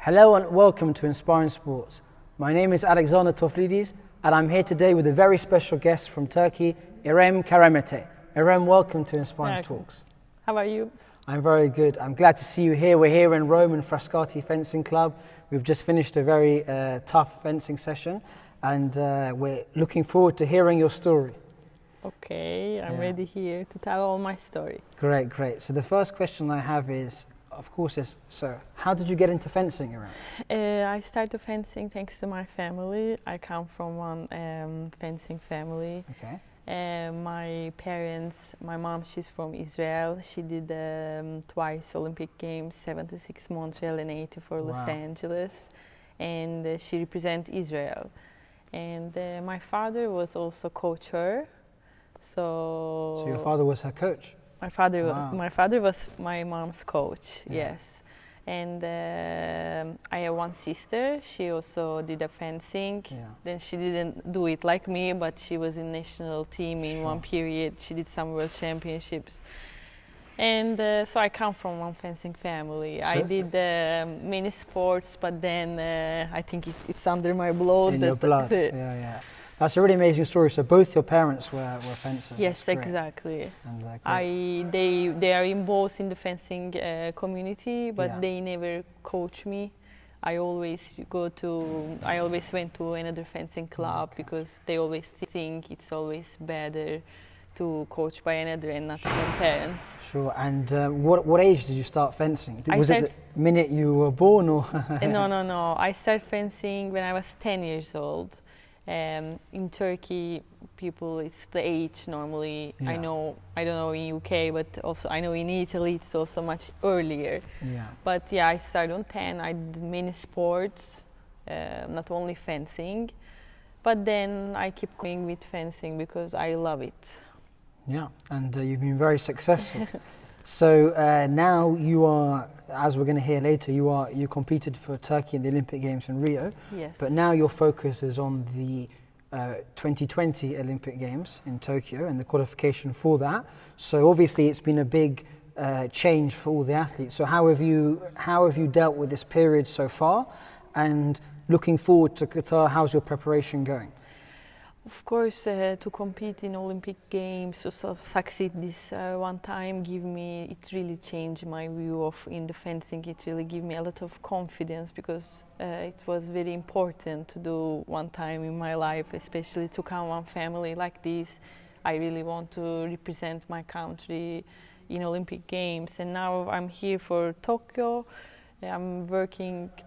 Hello and welcome to Inspion Sports. My name is Alexander Toflidis and I'm here today with a very special guest from Turkey, Irem Karamete. Irem, welcome to Inspion Talks. How are you? I'm very good. I'm glad to see you here. We're here in Rome in Frascati Fencing Club. We've just finished a very tough fencing session and we're looking forward to hearing your story. Okay, I'm ready here to tell all my story. Great. So the first question I have is, so how did you get into fencing, Irem? I started fencing thanks to my family. I come from one fencing family. Okay. My parents, my mom, she's from Israel. She did twice Olympic Games, 76 Montreal and 84 Los Angeles. And she represents Israel. And my father was also coach her. So your father was her coach? My father was my mom's coach, yes. And I have one sister. She also did a fencing. Then she didn't do it like me, but she was in national team in one period. She did some world championships. And so I come from one fencing family. I did many sports, but then I think it's under my blood. In your blood, yeah. That's a really amazing story. So both your parents were fencers. Yes, exactly. And they are in both in the fencing community, but they never coach me. I always went to another fencing club because they always think it's always better to coach by another and not from parents. Sure. And what age did you start fencing? Was it the minute you were born, or? No. I started fencing when I was 10 years old. In Turkey, it's the age normally. I don't know in UK, but also I know in Italy it's also much earlier. But I started on 10. I did many sports, not only fencing, but then I keep going with fencing because I love it. Yeah, and you've been very successful. So now you are, as we're going to hear later, you competed for Turkey in the Olympic Games in Rio. Yes. But now your focus is on the 2020 Olympic Games in Tokyo and the qualification for that. So obviously it's been a big change for all the athletes. So how have you dealt with this period so far? And looking forward to Qatar, how's your preparation going? Of course, to compete in Olympic Games, to succeed this one time, it really changed my view of in the fencing. It really gave me a lot of confidence because it was very important to do one time in my life, especially to come one family like this. I really want to represent my country in Olympic Games, and now I'm here for Tokyo. I'm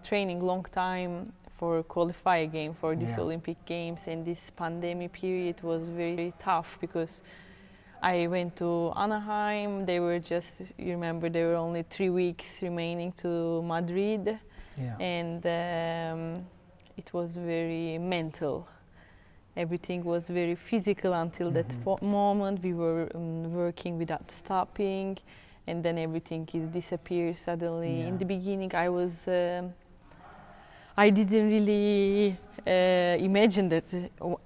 training long time for qualify again for this Olympic Games, and this pandemic period was very, very tough because I went to Anaheim. There were only 3 weeks remaining to Madrid, and it was very mental. Everything was very physical until that moment. We were working without stopping, and then everything disappeared suddenly. In the beginning, I didn't really imagine that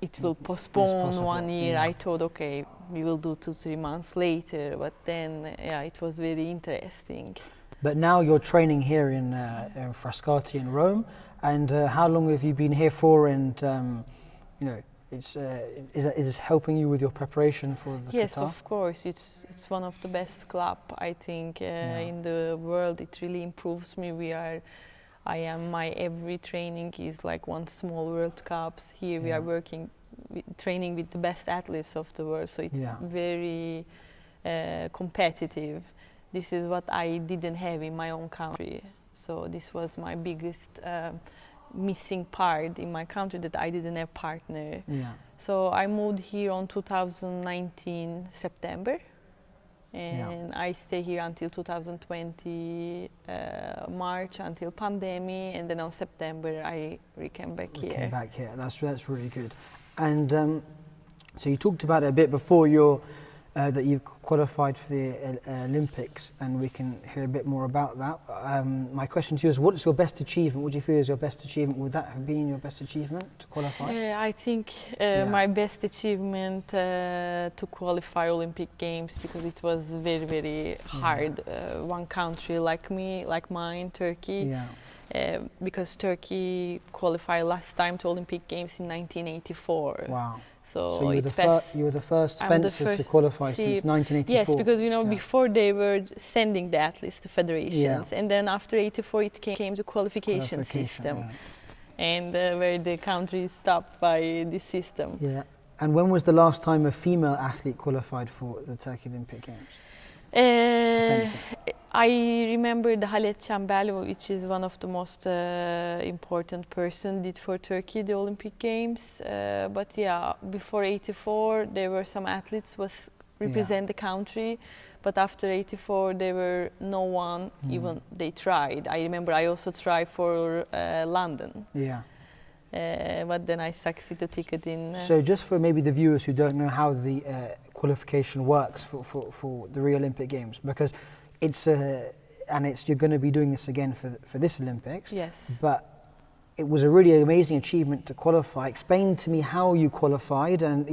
it will postpone 1 year. I thought, okay, we will do 2-3 months later, but then, it was very interesting. But now you're training here in Frascati in Rome, and how long have you been here for? And is it helping you with your preparation for the Yes, Qatar? of course. It's one of the best club, I think, in the world. It really improves me. My every training is like one small World Cups. Here we are training with the best athletes of the world, so it's very competitive. This is what I didn't have in my own country. So this was my biggest missing part in my country, that I didn't have partner. So I moved here on 2019 September. And I stay here until 2020 March, until pandemic, and then on September I came back here. Came back here. That's really good. And so you talked about it a bit before that you've qualified for the Olympics, and we can hear a bit more about that. My question to you is, what is your best achievement? What do you feel is your best achievement? Would that have been your best achievement to qualify? I think my best achievement to qualify Olympic Games, because it was very, very hard. One country like mine, Turkey, because Turkey qualified last time to Olympic Games in 1984. Wow. So you were the first I'm the fencer to first- qualify see, since 1984. Yes, because Yeah. before they were sending the athletes to federations, and then after 84 it came to qualification system, and where the country is stopped by this system. Yeah. And when was the last time a female athlete qualified for the Turkey Olympic Games? I remember the Halet Çembel, which is one of the most important person did for Turkey the Olympic Games. But yeah, before 84 there were some athletes was represent the country, but after 84 there were no one. Even they tried. I remember I also tried for London. Yeah. But then I succeeded to ticket in. So just for maybe the viewers who don't know how the qualification works for the Rio Olympic Games, because you're going to be doing this again for this Olympics. Yes. But it was a really amazing achievement to qualify. Explain to me how you qualified and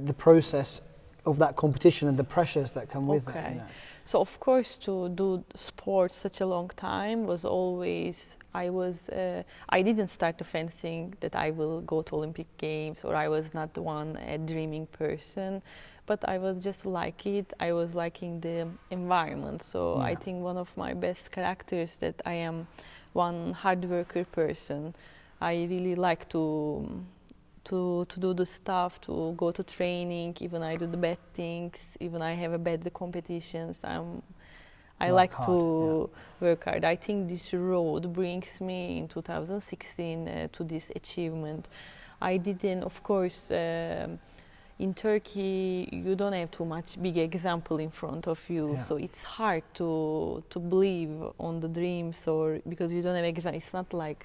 the process of that competition and the pressures that come with it. So of course to do sport such a long time was always, I didn't start the fencing that I will go to Olympic Games, or I was not the one a dreaming person, but I was just like it. I was liking the environment. So I think one of my best characters that I am one hard worker person. I really like to do the stuff, to go to training, even I do the bad things, even I have a bad competitions. I like to work hard. I think this road brings me in 2016 to this achievement. I didn't, of course, in Turkey you don't have too much big example in front of you, so it's hard to believe on the dreams, or because you don't have example. It's not like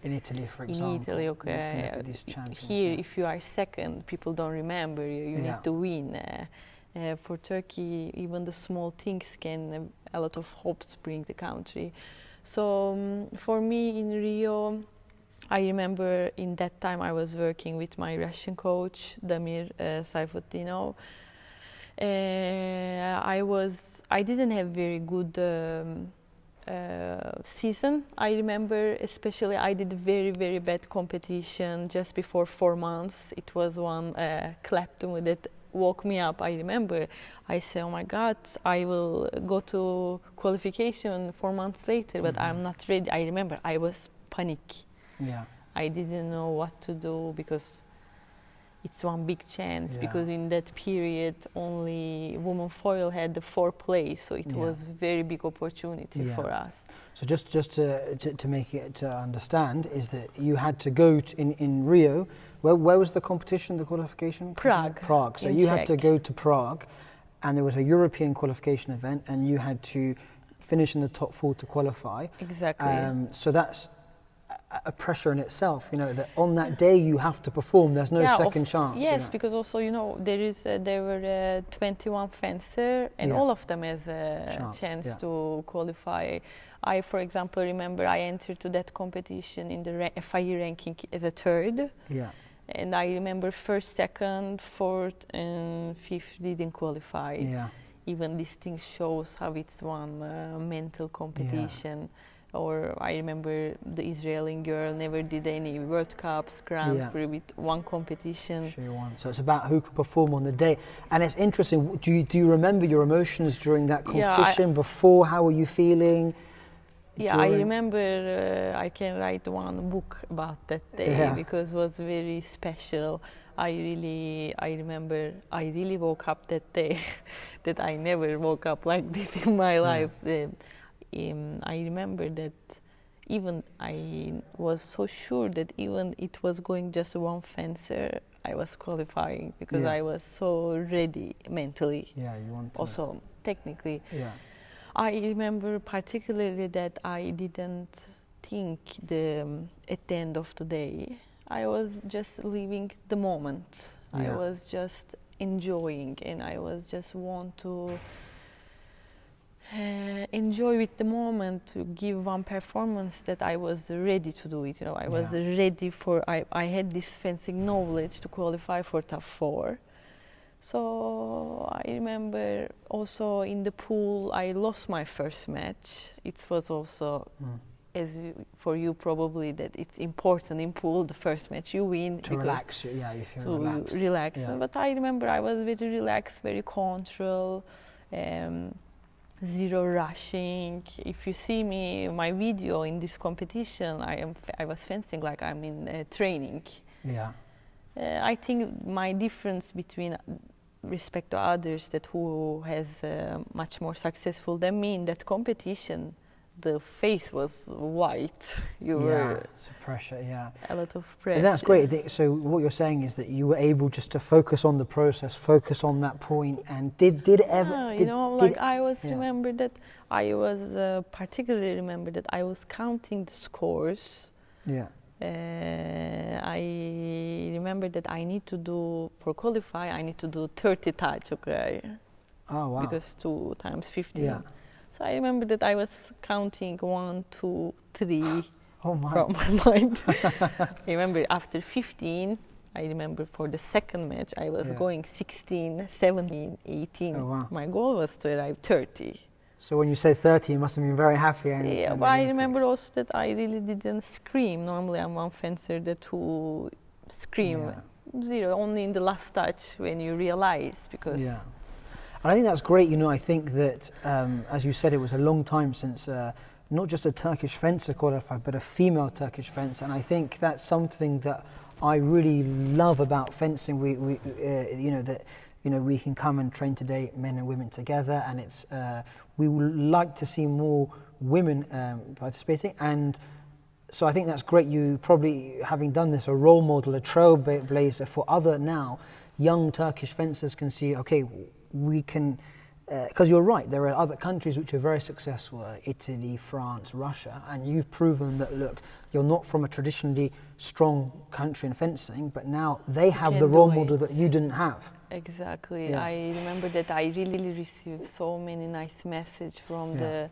in Italy, for example. In Italy, okay. Here, if you are second, people don't remember you. You need to win. For Turkey, even the small things can a lot of hopes bring the country. So for me in Rio, I remember in that time I was working with my Russian coach, Damir Sayfutdinov. I didn't have very good season. I remember especially I did very, very bad competition just before 4 months. It was one clap to me that woke me up. I remember I said, oh my God, I will go to qualification 4 months later, but I'm not ready. I remember I was panic. Yeah. I didn't know what to do because it's one big chance, because in that period only women foil had the 4th place, so it was very big opportunity for us. So just to make it to understand is that you had to go in Rio. Where was the competition, the qualification? Prague. Prague. So you had to go to Prague, and there was a European qualification event, and you had to finish in the top 4 to qualify. Exactly. So that's a pressure in itself, that on that day you have to perform. There's no second chance. Yes, because also there were 21 fencer, and all of them has a chance to qualify. I, for example, remember I entered to that competition in the FIE ranking as a 3rd. Yeah. And I remember 1st, 2nd, 4th, and 5th didn't qualify. Yeah. Even this thing shows how it's one mental competition. Yeah. Or I remember the Israeli girl never did any World Cups, Grand Prix with one competition. She won. So it's about who could perform on the day. And it's interesting, do you remember your emotions during that competition? Before, how were you feeling? Yeah, I remember I can write one book about that day because it was very special. I remember I really woke up that day that I never woke up like this in my life. I remember that even I was so sure that even it was going just one fencer, I was qualifying because I was so ready mentally. Yeah, you want to. Also technically. Yeah. I remember particularly that I didn't think at the end of the day. I was just living the moment. I was just enjoying, and I was just want to enjoy with the moment, to give one performance that I was ready to do it. I was ready for. I had this fencing knowledge to qualify for top 4. So I remember also in the pool I lost my first match. It was also for you probably that it's important in pool the first match you win to relax. Yeah, you feel relaxed. Relax. Yeah. But I remember I was very relaxed, very control, zero rushing. If you see my video in this competition, I was fencing like I'm in training. Yeah. I think my difference between respect to others that who has much more successful than me in that competition, the face was white. You were pressure. Yeah, a lot of pressure. And that's great. So what you're saying is that you were able just to focus on the process, focus on that point, and did ever? I was remember that I was particularly remember that I was counting the scores. Yeah. I remember that I need to do for qualify. I need to do 30 touch. Okay. Oh wow. Because 2 times 15. Yeah. So I remember that I was counting 1, 2, 3 from my mind. I remember after 15, I remember for the second match, I was going 16, 17, 18. Oh, wow. My goal was to arrive 30. So when you say 30, you must have been very happy. But I remember also that I really didn't scream. Normally I'm one fencer that who scream zero, only in the last touch when you realize because... Yeah. And I think that's great, I think that, as you said, it was a long time since not just a Turkish fencer qualified, but a female Turkish fencer. And I think that's something that I really love about fencing. We can come and train today, men and women together, and it's we would like to see more women participating. And so I think that's great. You probably, having done this, a role model, a trailblazer for other now young Turkish fencers can see, okay, we can, because you're right, there are other countries which are very successful, Italy, France, Russia, and you've proven that, look, you're not from a traditionally strong country in fencing, but now they have the role model that you didn't have. Exactly. Yeah. I remember that I really received so many nice messages from a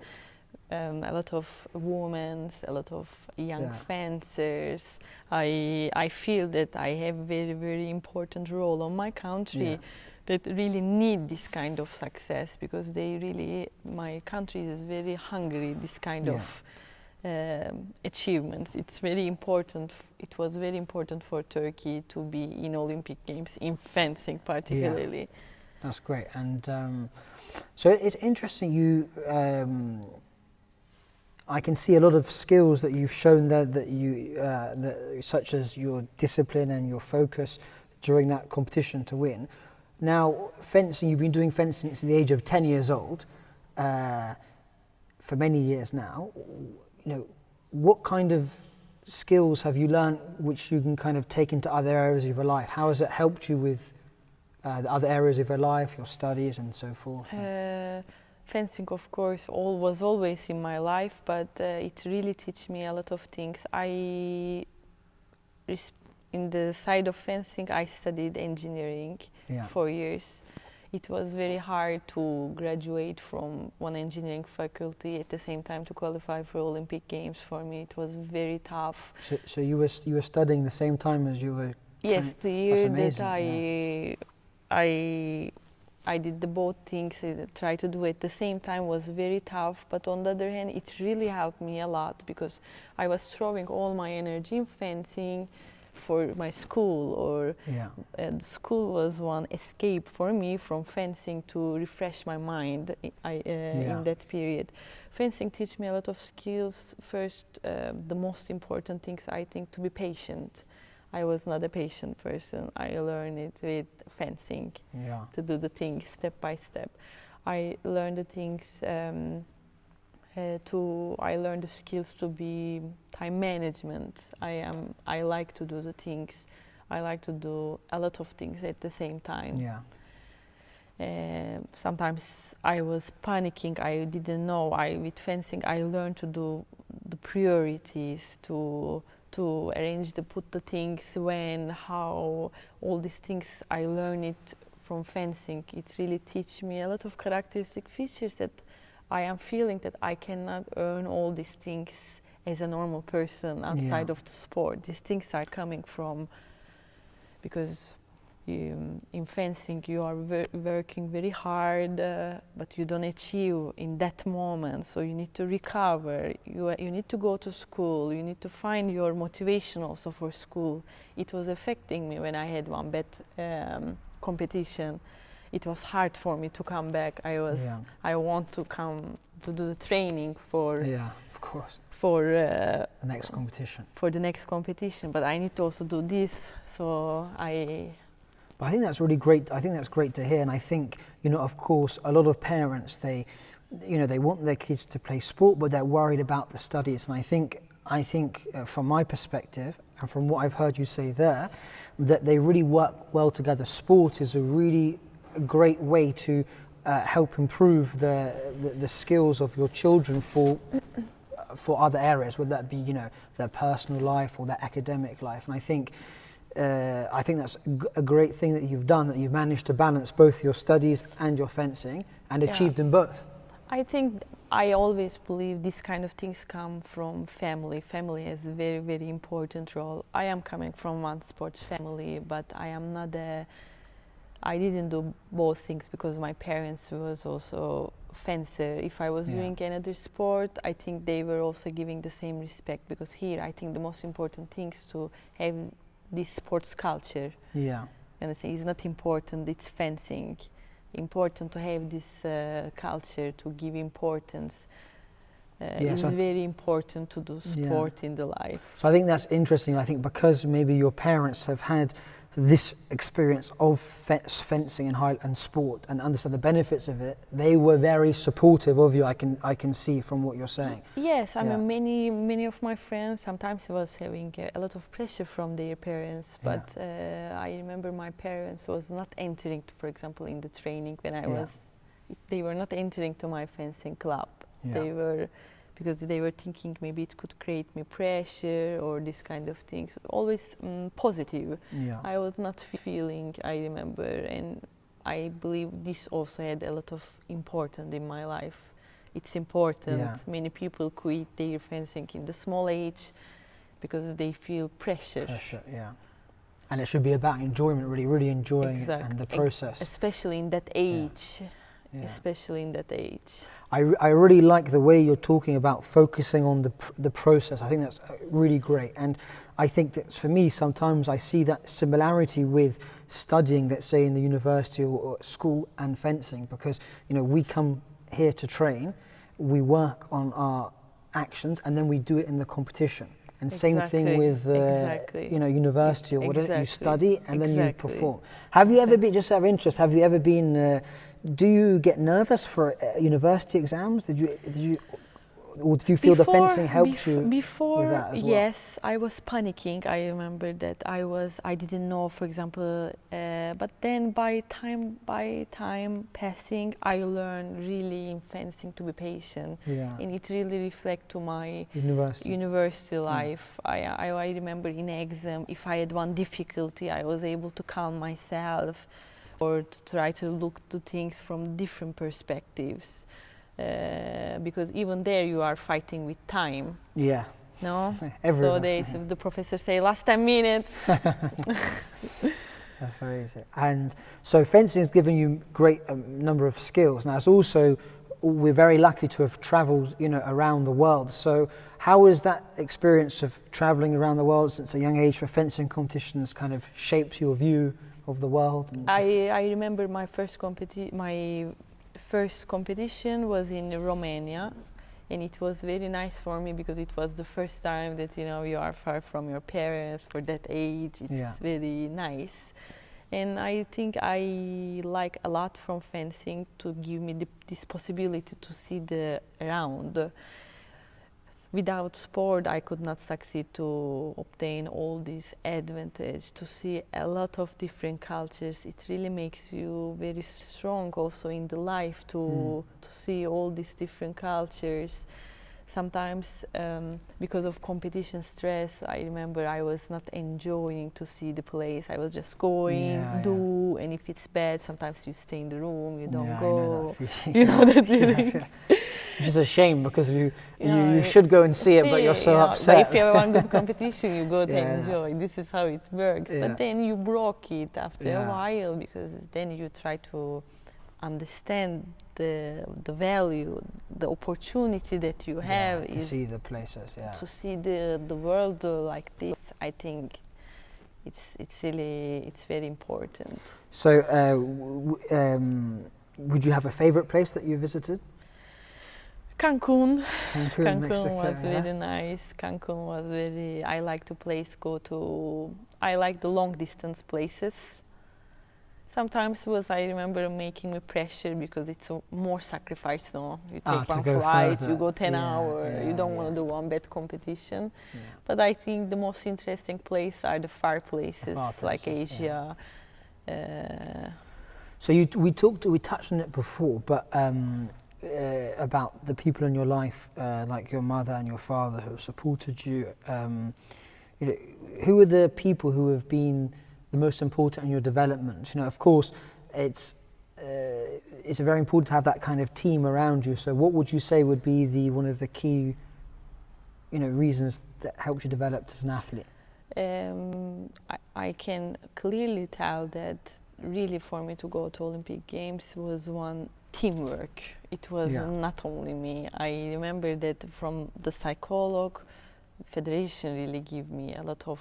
lot of women, a lot of young fencers. I feel that I have very, very important role on my country that really need this kind of success because they really, my country is very hungry, this kind of achievements. It's very important. It was very important for Turkey to be in Olympic Games, in fencing particularly. Yeah. That's great. And so it's interesting, I can see a lot of skills that you've shown there such as your discipline and your focus during that competition to win. Now, fencing, you've been doing fencing since the age of 10 years old, for many years now. What kind of skills have you learned which you can kind of take into other areas of your life? How has it helped you with the other areas of your life, your studies and so forth? Fencing, of course, was always in my life, but it really teach me a lot of things. In the side of fencing, I studied engineering 4 years. It was very hard to graduate from one engineering faculty at the same time to qualify for Olympic Games. For me, it was very tough. So you were studying the same time as you were? Yes, the year that I did the both things, try to do at the same time was very tough. But on the other hand, it really helped me a lot because I was throwing all my energy in fencing for my school, or school was one escape for me from fencing to refresh my mind in that period. Fencing teach me a lot of skills. First, the most important things, I think, to be patient. I was not a patient person. I learned it with fencing, to do the things step by step. I learned the things I learned the skills to be time management. I like to do the things. I like to do a lot of things at the same time. Sometimes I was panicking. I didn't know. With fencing, I learned to do the priorities, to arrange put the things when, how, all these things. I learned it from fencing. It really teach me a lot of characteristic features that I am feeling that I cannot earn all these things as a normal person outside of the sport. These things are coming from, because in fencing you are working very hard, but you don't achieve in that moment, so you need to recover, you need to go to school, you need to find your motivation also for school. It was affecting me when I had one bad competition. It was hard for me to come back. I want to come to do the training for of course, for the next competition. For the next competition, but I need to also do this. So But I think that's really great. I think that's great to hear, and I think, you know, of course, a lot of parents, they want their kids to play sport, but they're worried about the studies. And I think, from my perspective, and from what I've heard you say there, that they really work well together. Sport is a really great way to help improve the skills of your children for other areas, whether that be, you know, their personal life or their academic life. And I think that's a great thing that you've done, that you've managed to balance both your studies and your fencing and achieved in both. I think I always believe these kind of things come from family. Family has a very, very important role. I am coming from one sports family, but I didn't do both things because my parents was also fencer. If I was doing another sport, I think they were also giving the same respect, because here I think the most important thing is to have this sports culture. And I think it's not important, it's fencing. Important to have this culture, to give importance. It's very important to do sport in the life. So I think that's interesting. I think because maybe your parents have had this experience of fencing and sport and understand the benefits of it, they were very supportive of you. I can see from what you're saying. Yes, I mean many of my friends sometimes was having a lot of pressure from their parents, but I remember my parents was not entering, for example, in the training when I was. They were not entering to my fencing club. They were. Because they were thinking maybe it could create me pressure or this kind of things. Always positive. I was not feeling, I remember, and I believe this also had a lot of importance in my life. It's important. Many people quit their fencing in the small age because they feel pressure. And it should be about enjoyment, really enjoying it and the process. Especially in that age. Especially in that age. I really like the way you're talking about focusing on the process. I think that's really great, and I think that for me sometimes I see that similarity with studying, let's say in the university or school, and fencing, because, you know, we come here to train, we work on our actions, and then we do it in the competition. And same thing with you know, university or whatever, you study and then you perform. Have you ever been, just out of interest, have you ever been? Do you get nervous for university exams? Did you feel the fencing helped you with that as well? Yes, I was panicking. I remember that I didn't know, for example, but then by time passing, I learned really in fencing to be patient, and it really reflects to my university life. I remember in exam, if I had one difficulty, I was able to calm myself, or to try to look to things from different perspectives, because even there you are fighting with time. No? So the professor say last 10 minutes. That's very easy. And so fencing has given you great number of skills. Now, it's also, we're very lucky to have travelled, you know, around the world. So how has that experience of travelling around the world since a young age for fencing competitions kind of shaped your view of the world? I remember my first competition was in Romania, and it was very nice for me because it was the first time that, you know, you are far from your parents for that age. It's very nice, and I think I like a lot from fencing to give me this possibility to see the around. Without sport, I could not succeed to obtain all these advantages, to see a lot of different cultures. It really makes you very strong also in the life to see all these different cultures. Sometimes because of competition stress, I remember I was not enjoying to see the place. I was just going, and if it's bad, sometimes you stay in the room, you don't go. You know that feeling. which is a shame because you should go and see it, but you're so upset. But if you have one good competition, you go to Yeah. enjoy. This is how it works. Yeah. But then you broke it after Yeah. a while, because then you try to understand the value, the opportunity that you have to is see the places, to see the world like this. I think it's very important. So, would you have a favorite place that you visited? Cancun. Cancun, Mexico, was yeah. very nice. Cancun was very. I like to I like the long distance places. Sometimes I remember making me pressure because it's more sacrifice. No, you take one flight, further. you go 10 hours. You don't want to do one bad competition. Yeah. But I think the most interesting place are the far places, like Asia. Yeah. So we touched on it before, but about the people in your life, like your mother and your father, who have supported you. Who are the people who have been the most important in your development? Of course, it's very important to have that kind of team around you. So, what would you say would be one of the key, reasons that helped you develop as an athlete? I can clearly tell that really for me to go to Olympic Games was one teamwork. It was not only me. I remember that from the psychologist, federation really give me a lot of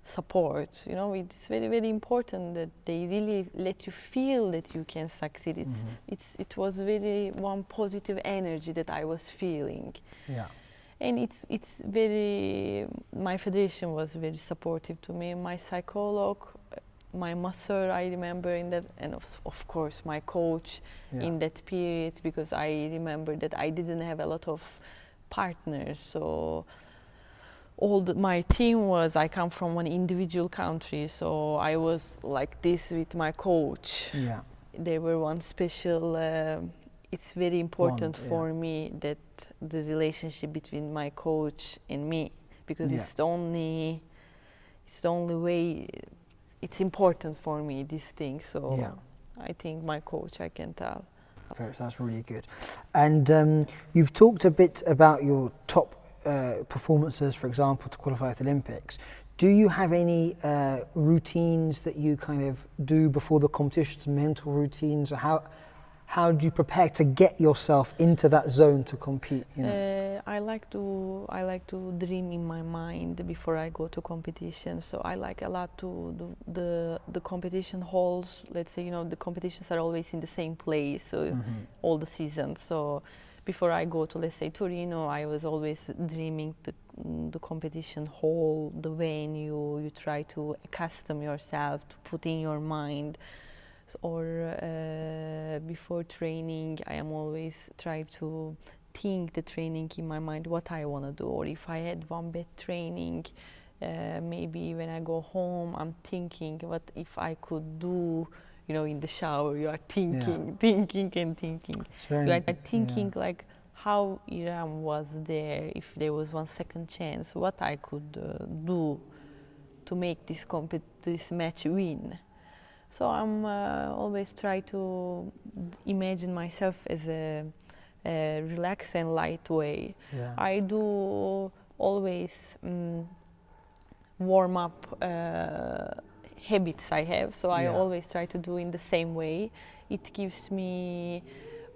support. It's very, very important that they really let you feel that you can succeed. It was very one positive energy that I was feeling. Yeah. And it's very, my federation was very supportive to me. My psychologist, my masseur, I remember in that, and of course my coach in that period, because I remember that I didn't have a lot of partners. So my team I come from an individual country, so I was like this with my coach. Yeah. They were one special, it's very important for me that the relationship between my coach and me, because it's the only way, it's important for me, this thing. So I think my coach, I can tell. Okay, so that's really good. And you've talked a bit about your top performances, for example, to qualify at the Olympics. Do you have any routines that you kind of do before the competitions, mental routines, or how do you prepare to get yourself into that zone to compete? I like to dream in my mind before I go to competition. So I like a lot to do the competition halls. Let's say the competitions are always in the same place, so all the seasons. So before I go to, let's say, Torino, I was always dreaming the competition hall, the venue. You try to accustom yourself to put in your mind. Or before training, I am always try to think the training in my mind, what I want to do. Or if I had one bad training, maybe when I go home, I'm thinking, what if I could do, in the shower, you are thinking. You are thinking like how Irem was there, if there was one second chance, what I could do to make this match win. So I'm always try to imagine myself as a relaxed and light way. Yeah. I do always warm up habits I have, so I always try to do in the same way. It gives me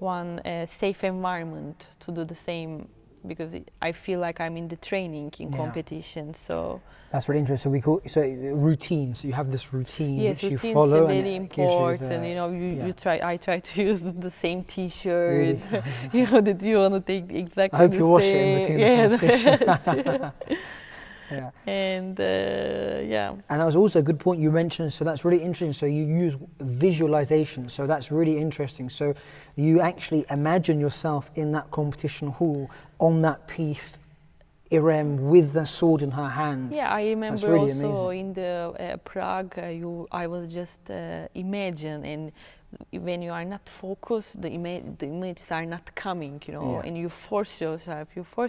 one safe environment to do the same, because I feel like I'm in the training in competition. So that's really interesting. So routine. So you have this routine which you follow. Yes, routines are very important. I try to use the same T-shirt. Really? That you want to take exactly. I hope you wash it in between the competition. Yeah. And And that was also a good point you mentioned. So that's really interesting. So you use visualization. So that's really interesting. So you actually imagine yourself in that competition hall on that piste, Irem with the sword in her hand. Yeah, I remember really also amazing. in the Prague. I was just imagine, and when you are not focused, the images are not coming, and you force yourself,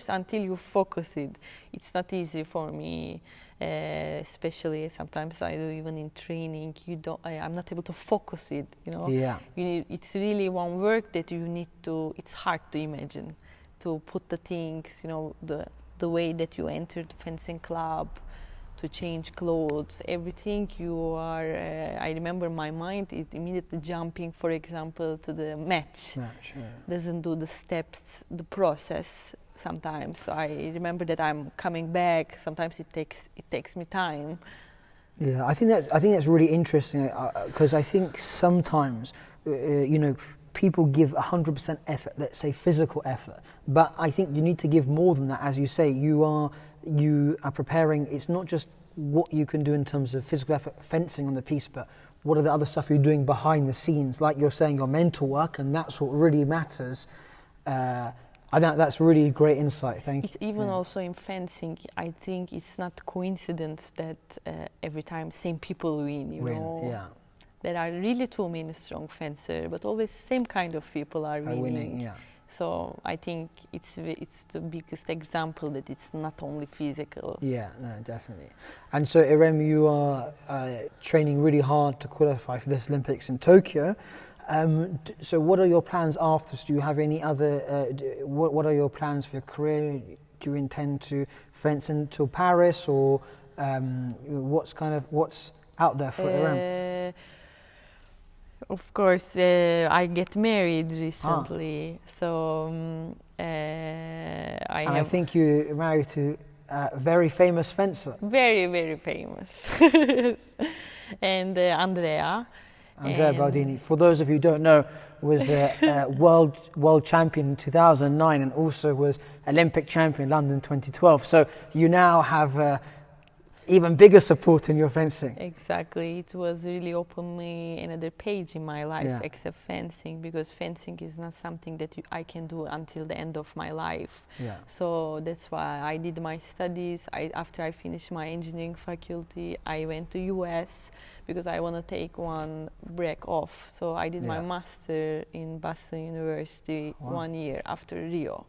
until you focus it. It's not easy for me, especially sometimes I do even in training. I'm not able to focus it, it's really one work that you need to, it's hard to imagine, to put the things, the way that you entered the fencing club, to change clothes, everything you are, I remember my mind is immediately jumping, for example, to the match. Doesn't do the steps, the process sometimes. So I remember that I'm coming back, sometimes it takes me time. Yeah, I think that's really interesting, because I think sometimes, people give 100% effort, let's say physical effort, but I think you need to give more than that. As you say, you are preparing. It's not just what you can do in terms of physical effort, fencing on the piece, but what are the other stuff you're doing behind the scenes, like you're saying, your mental work, and that's what really matters. I think that's really great insight. Thank you. It's even also in fencing, I think it's not coincidence that every time same people win, Yeah. There are really too many strong fencers, but always same kind of people are winning. Yeah. So I think it's the biggest example that it's not only physical. Yeah, no, definitely. And so, Irem, you are training really hard to qualify for this Olympics in Tokyo. So what are your plans after? Do you have any other, what are your plans for your career? Do you intend to fence until Paris, or what's out there for Irem? Of course, I get married recently, so I think you're married to a very famous fencer. Very, very famous. And Andrea Baldini. For those of you who don't know, was a world champion in 2009 and also was Olympic champion in London 2012. So you now have even bigger support in your fencing. Exactly. It was really opened me another page in my life, except fencing, because fencing is not something that I can do until the end of my life. So that's why I did my studies. After I finished my engineering faculty, I went to US because I want to take one break off. So I did my master in Boston University 1 year after Rio.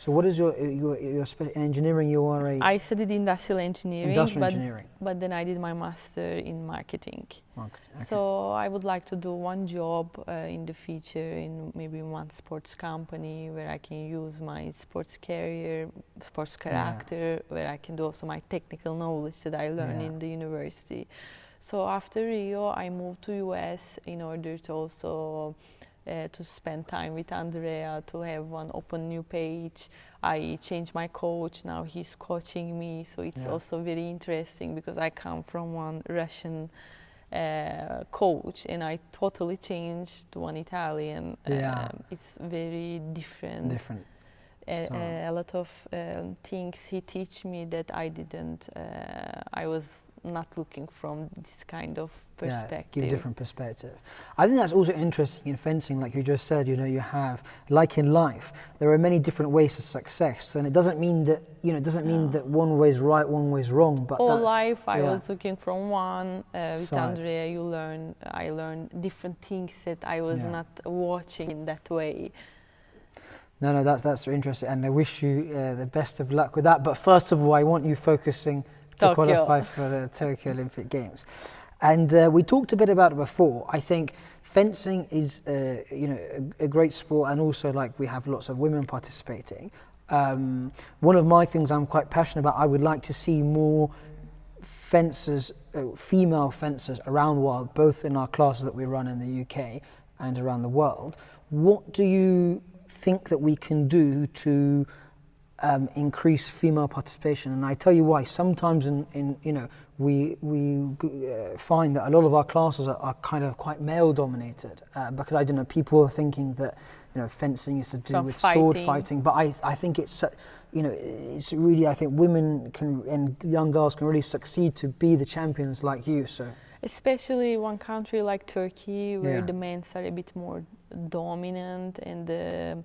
So what is your in engineering? You are I studied industrial engineering. Engineering. But then I did my master in marketing. Okay. So I would like to do one job in the future in maybe one sports company where I can use my sports career, sports character, where I can do also my technical knowledge that I learned in the university. So after Rio, I moved to US in order to also to spend time with Andrea, to have one open new page. I changed my coach, now he's coaching me, so it's also very interesting because I come from one Russian coach and I totally changed to one Italian. It's very different. A lot of things he teach me that I didn't, I was not looking from this kind of perspective. Give a different perspective. I think that's also interesting in fencing, like you just said, you have, like in life, there are many different ways to success, and it doesn't mean that, it doesn't mean that one way is right, one way is wrong, but all life I was looking from one, with Andrea I learned different things that I was not watching in that way. No, that's interesting, and I wish you the best of luck with that, but first of all, I want you focusing to qualify for the Tokyo Olympic Games. And we talked a bit about it before. I think fencing is a great sport, and also like we have lots of women participating. One of my things I'm quite passionate about, I would like to see more fencers, female fencers around the world, both in our classes that we run in the UK and around the world. What do you think that we can do to increase female participation? And I tell you why. Sometimes we find that a lot of our classes are kind of quite male dominated, because I don't know, people are thinking that fencing is to do with sword fighting, but I think it's it's really, I think women can and young girls can really succeed to be the champions like you. So especially one country like Turkey, where the men are a bit more dominant, and the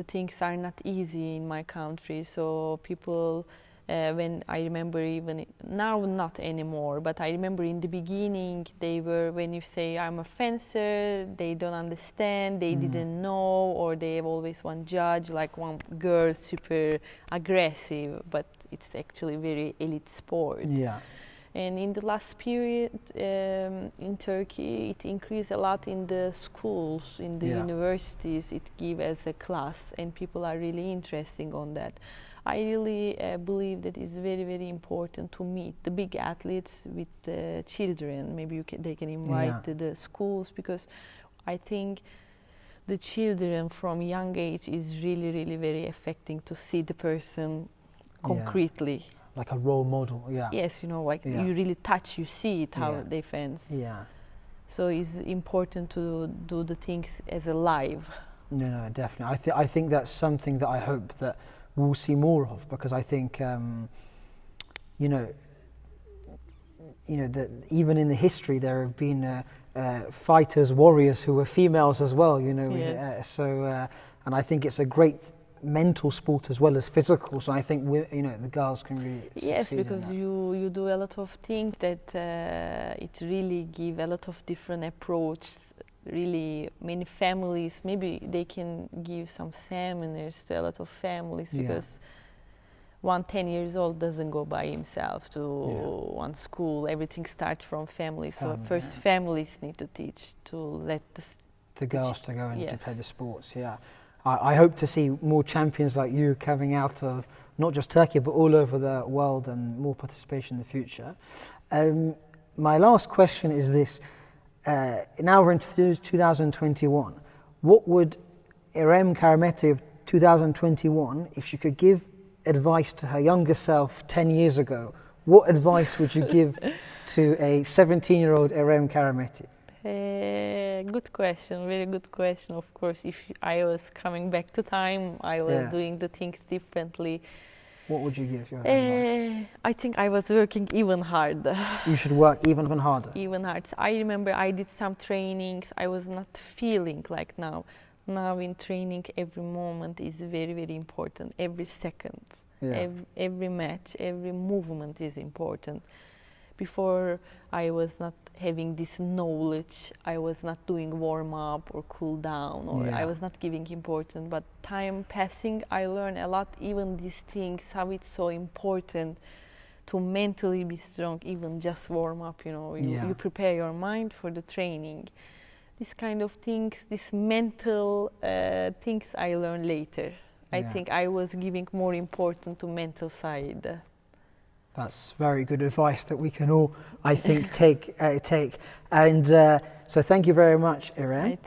things are not easy in my country, so people When I remember, even now not anymore, but I remember in the beginning they were, when you say I'm a fencer, they don't understand, they didn't know, or they have always one judge, like one girl super aggressive, but it's actually very elite sport. Yeah. And in the last period in Turkey, it increased a lot in the schools, in the universities. It gives as a class, and people are really interested on that. I really believe that it's very, very important to meet the big athletes with the children. Maybe they can invite to the schools, because I think the children from young age is really, really very affecting to see the person concretely. Like a role model, Yes, you know, like you really touch, you see it, how they fence. Yeah. So it's important to do the things as a live. No, definitely. I think that's something that I hope that we'll see more of, because I think, that even in the history there have been fighters, warriors who were females as well. And I think it's a great mental sport as well as physical. So I think the girls can really succeed because in you do a lot of things that it really give a lot of different approaches. Really, many families, maybe they can give some seminars to a lot of families, because one 10 years old doesn't go by himself to one school. Everything starts from family. So first families need to teach, to let the girls to go and to play the sports. I hope to see more champions like you coming out of not just Turkey but all over the world, and more participation in the future. My last question is this. Now we're into 2021. What would Irem Karamete of 2021, if she could give advice to her younger self 10 years ago, what advice would you give to a 17-year-old Irem Karamete? Good question, very good question. Of course, if I was coming back to time, I was doing the things differently. What would you give your advice? I think I was working even harder. You should work even harder. Even harder. I remember I did some trainings. I was not feeling like now. Now in training, every moment is very, very important. Every second, every match, every movement is important. Before, I was not having this knowledge. I was not doing warm up or cool down, or I was not giving importance. But time passing, I learned a lot. Even these things, how it's so important to mentally be strong. Even just warm up, you prepare your mind for the training. This kind of things, these mental things, I learned later. I think I was giving more importance to mental side. That's very good advice that we can all, I think, take. And so thank you very much, Irem.